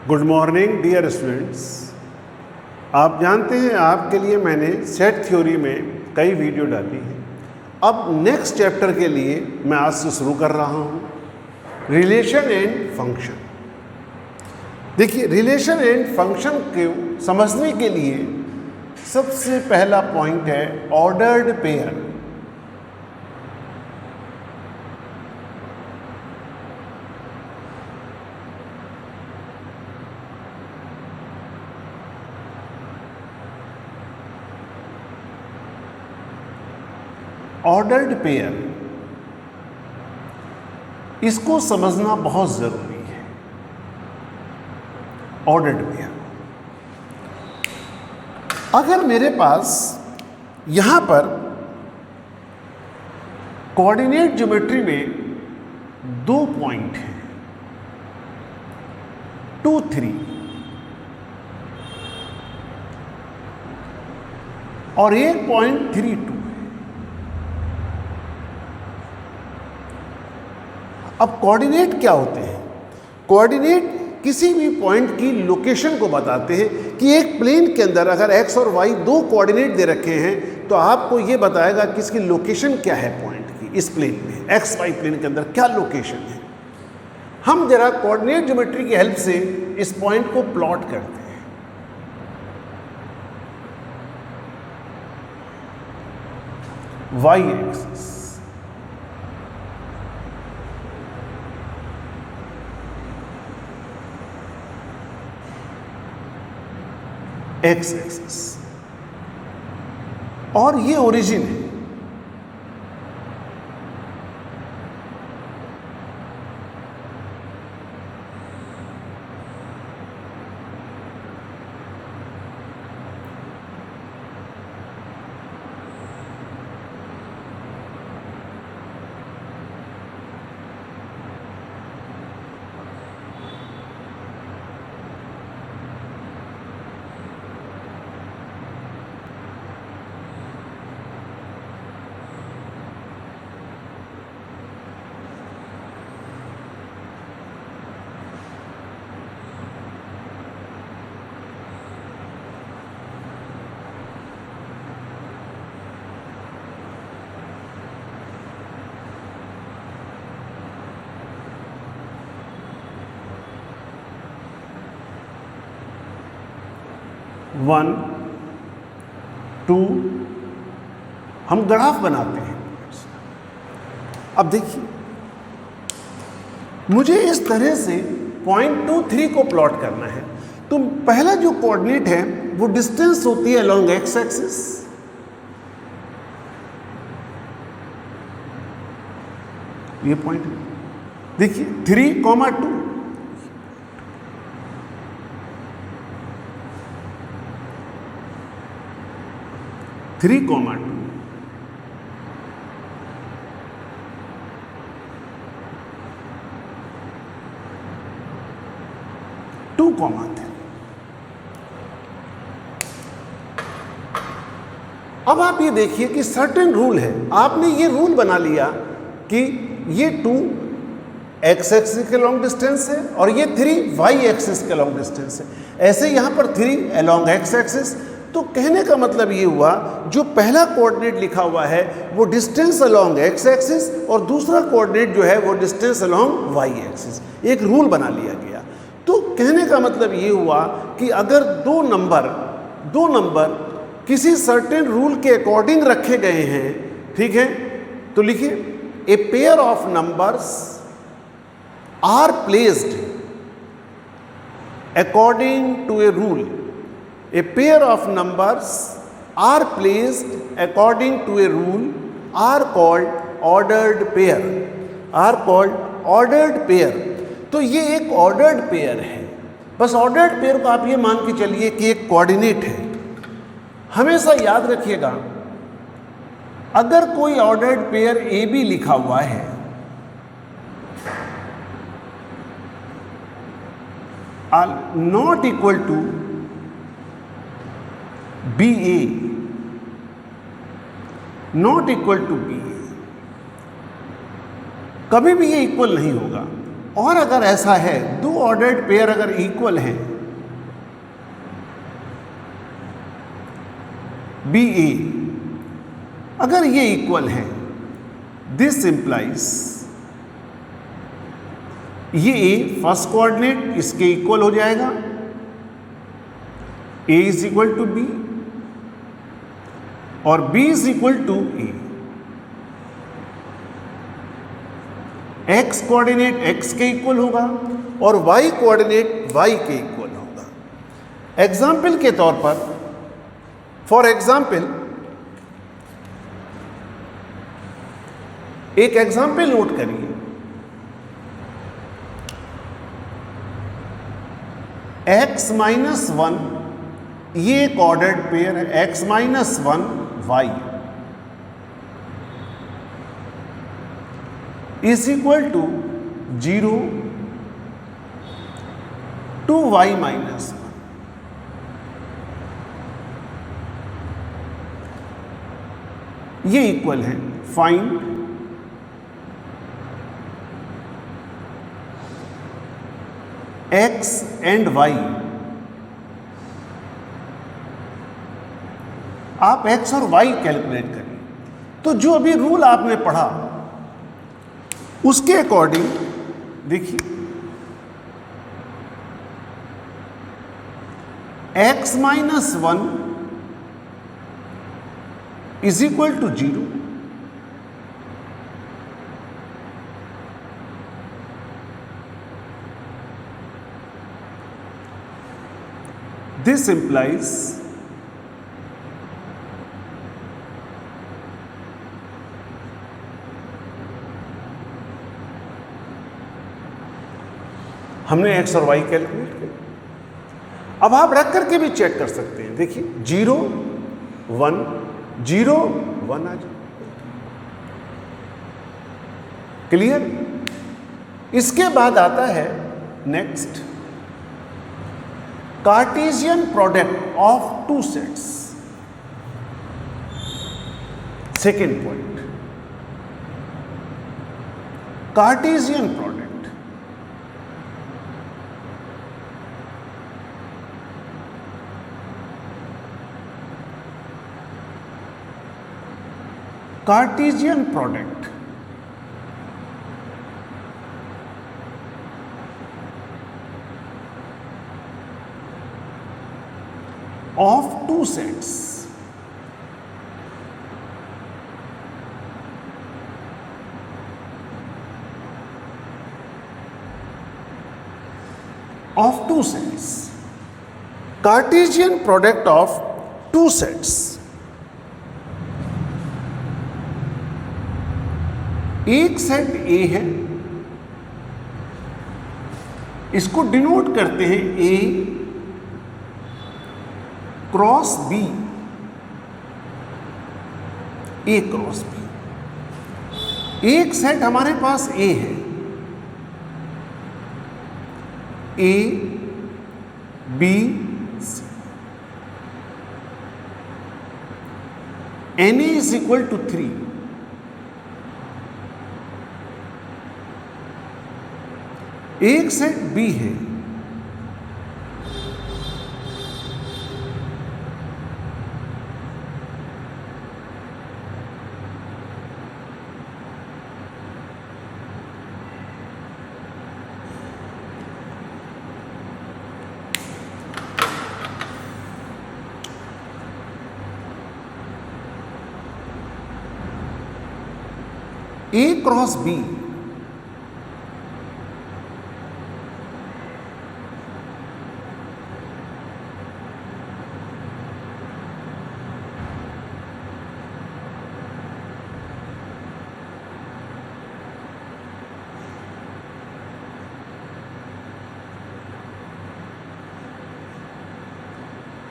Good morning dear students. आप जानते हैं आपके लिए मैंने सेट थ्योरी में कई वीडियो डाली हैं। अब नेक्स्ट चैप्टर के लिए मैं आज से शुरू कर रहा हूँ रिलेशन एंड फंक्शन। देखिए, रिलेशन एंड फंक्शन को समझने के लिए सबसे पहला पॉइंट है ऑर्डर्ड पेयर। ऑर्डर्ड पेयर, इसको समझना बहुत जरूरी है। ऑर्डर्ड पेयर, अगर मेरे पास यहां पर कोऑर्डिनेट ज्योमेट्री में दो पॉइंट हैं 2, 3 और एक पॉइंट 3, 2। अब कोऑर्डिनेट क्या होते हैं? कोऑर्डिनेट किसी भी पॉइंट की लोकेशन को बताते हैं कि एक प्लेन के अंदर अगर x और y दो कोऑर्डिनेट दे रखे हैं तो आपको ये बताएगा कि इसकी लोकेशन क्या है पॉइंट की। इस प्लेन में x y प्लेन के अंदर क्या लोकेशन है। हम जरा कोऑर्डिनेट ज्योमेट्री की हेल्प से इस पॉइंट को प्लॉट करते हैं। y एक्सिस, एक्स एक्सिस और ये ओरिजिन है। वन, 2 हम ग्राफ बनाते हैं। अब देखिए, मुझे इस तरह से पॉइंट 2, 3 को प्लॉट करना है। तो पहला जो कोऑर्डिनेट है वो डिस्टेंस होती है अलोंग एक्स एक्सिस, ये पॉइंट देखिए 3, 2 3, 2 2, 3। अब आप ये देखिए कि सर्टेन रूल है। आपने ये रूल बना लिया कि ये 2 एक्स एक्सिस के लॉन्ग डिस्टेंस है और ये 3 वाई एक्सिस के लॉन्ग डिस्टेंस है। ऐसे यहां पर 3 अलोंग एक्स एक्सिस। तो कहने का मतलब ये हुआ, जो पहला कोऑर्डिनेट लिखा हुआ है वो डिस्टेंस अलोंग एक्स एक्सिस और दूसरा कोऑर्डिनेट जो है वो डिस्टेंस अलोंग वाई एक्सिस। एक रूल बना लिया गया। तो कहने का मतलब ये हुआ कि अगर दो नंबर किसी सर्टेन रूल के अकॉर्डिंग रखे गए हैं, ठीक है, तो लिखिए a pair of numbers are placed according to a rule. A pair of numbers are placed according to a rule are called ordered pair, are called ordered pair। तो ये एक ordered pair है। बस ordered pair को आप ये मान के चलिए कि एक कोऑर्डिनेट है। हमेशा याद रखिएगा, अगर कोई ordered pair ए बी लिखा हुआ है not equal to B A, not equal to B A, कभी भी ये इक्वल नहीं होगा। और अगर ऐसा है, दो ऑर्डर्ड पेयर अगर इक्वल हैं, बी ए, अगर ये इक्वल है, दिस इंप्लाइज ये ए फर्स्ट कोऑर्डिनेट इसके इक्वल हो जाएगा, A is equal to B और B is equal to A. X coordinate X के इक्वल होगा और वाई कोऑर्डिनेट वाई के इक्वल होगा। एग्जाम्पल के तौर पर, फॉर एग्जाम्पल, एक एग्जाम्पल नोट करिए। x माइनस वन, ये एक ऑर्डर्ड पेयर है, x minus one Y is equal to 0 two Y minus one. ये इक्वल है। Find x and y। आप x और y कैलकुलेट करिए। तो जो अभी रूल आपने पढ़ा उसके अकॉर्डिंग देखिए, x minus one is equal to 0, this implies हमने x और y कैलकुलेट किया। अब आप रख करके भी चेक कर सकते हैं। देखिए 0 1 0 1 आ जाए। क्लियर? इसके बाद आता है next, Cartesian product of two sets. Second point, Cartesian product Cartesian product of two sets Cartesian product of two sets। एक सेट A है, इसको डिनोट करते हैं A cross B, A cross B। एक सेट हमारे पास A है, A B C, Na is equal to 3। एक सेट B है, A क्रॉस B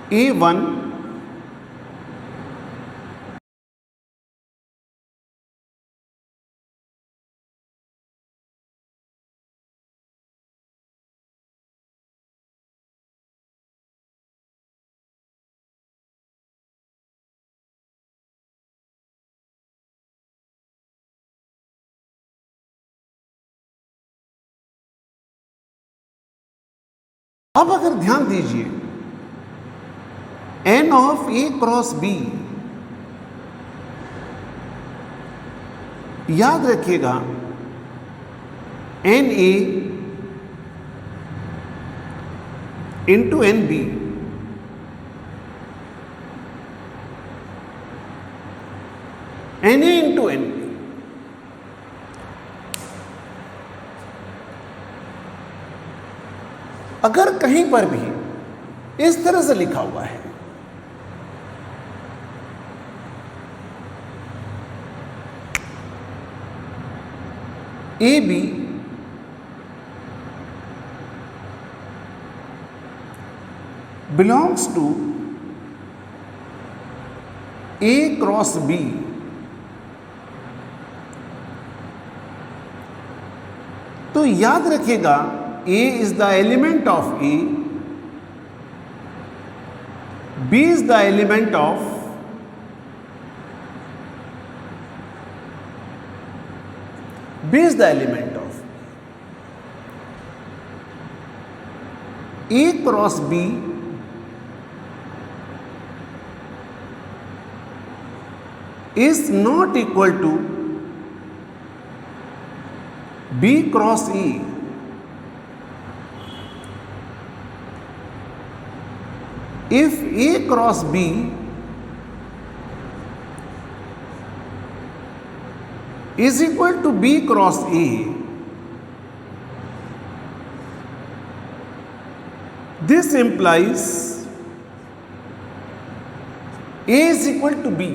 A1 अब अगर ध्यान दीजिए, n of A cross B, याद रखिएगा NA into NB, NA into NB। अगर कहीं पर भी इस तरह से लिखा हुआ है AB belongs to A cross B, तो याद रखिएगा A is the element of A, B is the element of B is the element of A cross B is not equal to B cross E। If A cross B is equal to B cross A, this implies A is equal to B.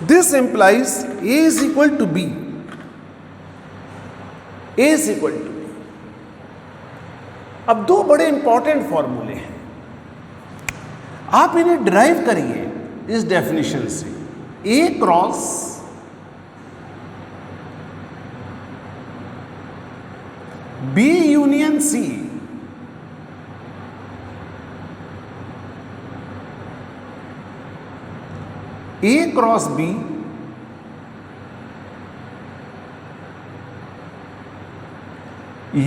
This implies A is equal to B. A is equal to B. अब दो बड़े important फॉर्मूले हैं, आप इन्हें derive करिए इस definition से। A cross B union C A cross B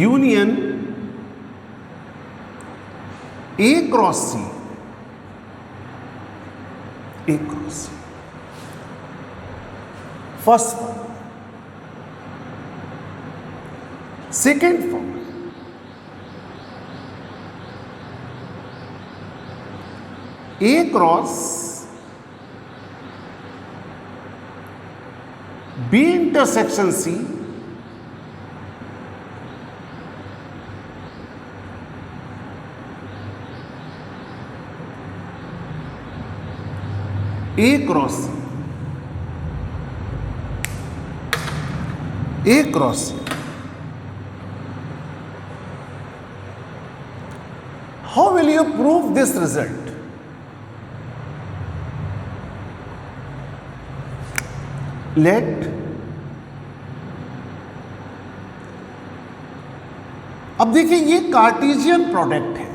union A cross C, A cross C। First form. Second form, A cross B intersection C A cross C, A cross C। How will you prove this result? Let अब देखिए ये Cartesian product है,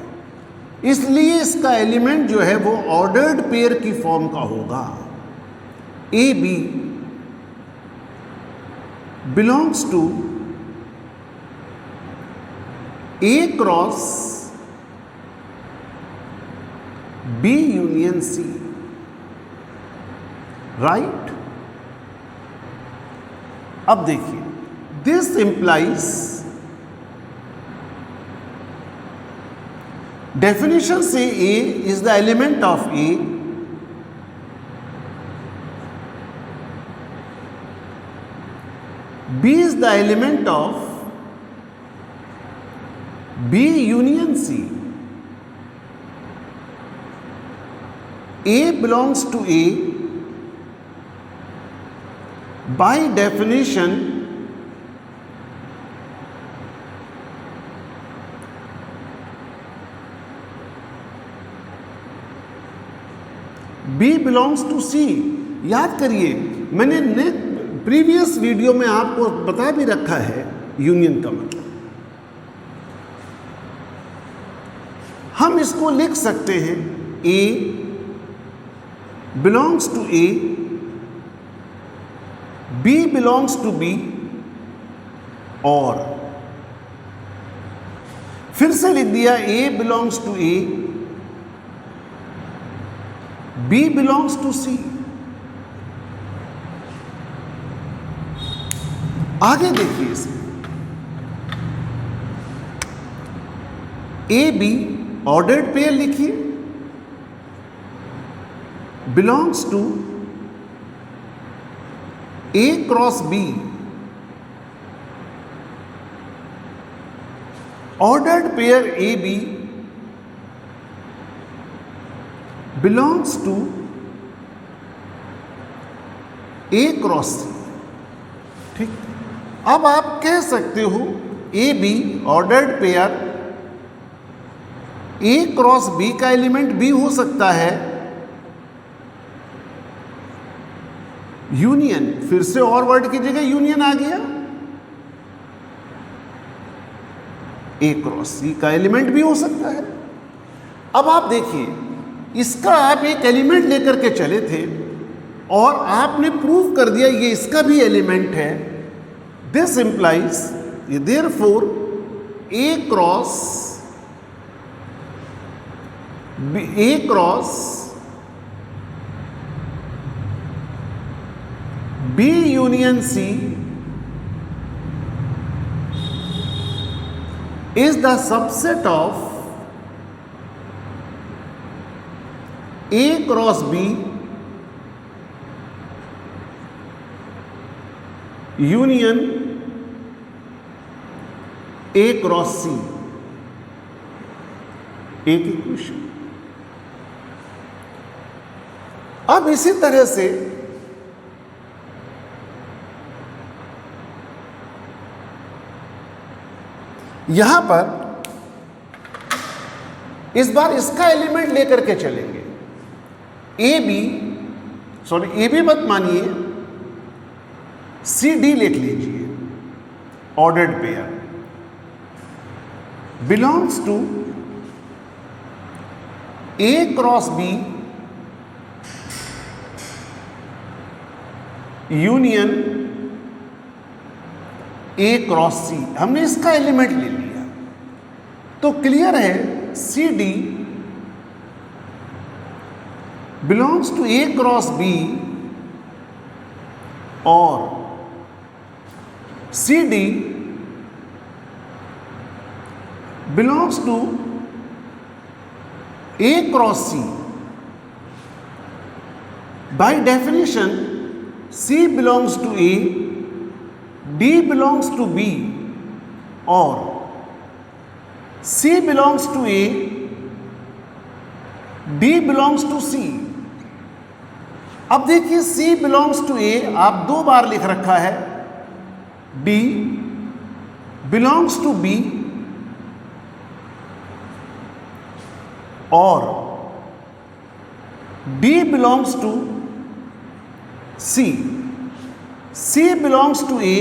इसलिए इसका element जो है वो ordered pair की फॉर्म का होगा। A B belongs to A cross B union C, right. अब देखिए दिस इंप्लाइज, डेफिनेशन से A is the element of A, B is the element of B union C, A belongs to A, by definition B belongs to C। याद करिए मैंने previous video में आपको बता भी रखा है यूनियन का मतलब। हम इसको लिख सकते हैं A belongs to A, B belongs to B, और फिर से लिख दिया A belongs to A, B belongs to C। आगे देखिए इसे, ए बी ऑर्डर्ड पेयर लिखिए, belongs to A cross B, ordered pair A B belongs to A cross C। ठीक, अब आप कह सकते हो A B ordered pair A cross B का एलिमेंट भी हो सकता है यूनियन, फिर से और वर्ड की जगह यूनियन आ गया, A क्रॉस C का एलिमेंट भी हो सकता है। अब आप देखिए, इसका आप एक एलिमेंट लेकर के चले थे और आपने प्रूव कर दिया ये इसका भी एलिमेंट है। This implies, therefore A cross B union C is the subset of A cross B union A cross C। एक इक्वेशन। अब इसी तरह से यहां पर इस बार इसका एलिमेंट लेकर के चलेंगे, ए बी मत मानिए, सी डी लिख लीजिए, ordered pair belongs to A cross B union A cross C। हमने इसका एलिमेंट ले लिया, तो क्लियर है C D belongs to A cross B और C D belongs to A cross C। By definition C belongs to A, D belongs to B और C belongs to A, D belongs to C। अब देखिए C belongs to A आप दो बार लिख रखा है, D belongs to B और D belongs to C। C belongs to A,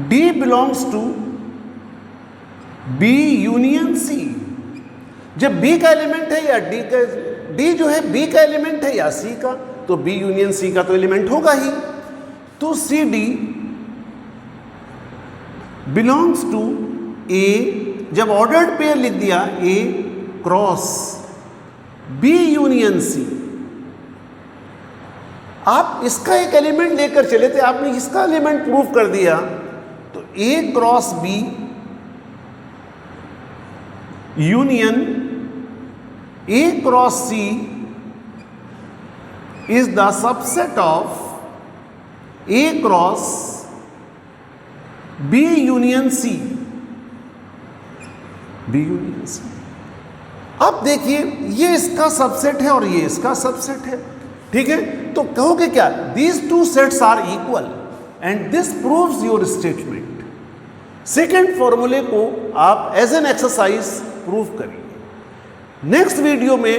D belongs to B union C। जब B का एलिमेंट है या D जो है B का एलिमेंट है या C का, तो B यूनियन C का तो एलिमेंट होगा ही। तो C D belongs to A, जब ऑर्डर्ड पेयर लिख दिया A cross B union C। आप इसका एक एलिमेंट लेकर चले थे, आपने इसका एलिमेंट प्रूव कर दिया, तो A cross B union A cross C is the subset of A cross B union C। B union C। अब देखिए ये इसका सबसेट है और ये इसका सबसेट है, ठीक है। तो कहोगे क्या, these two sets are equal and this proves your statement. Second फॉर्मूले को आप एज एन एक्सरसाइज प्रूव करिए। नेक्स्ट वीडियो में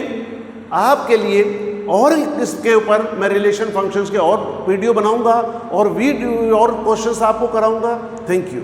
आपके लिए और इसके ऊपर मैं रिलेशन फंक्शंस के और वीडियो बनाऊंगा और क्वेश्चंस आपको कराऊंगा। Thank you.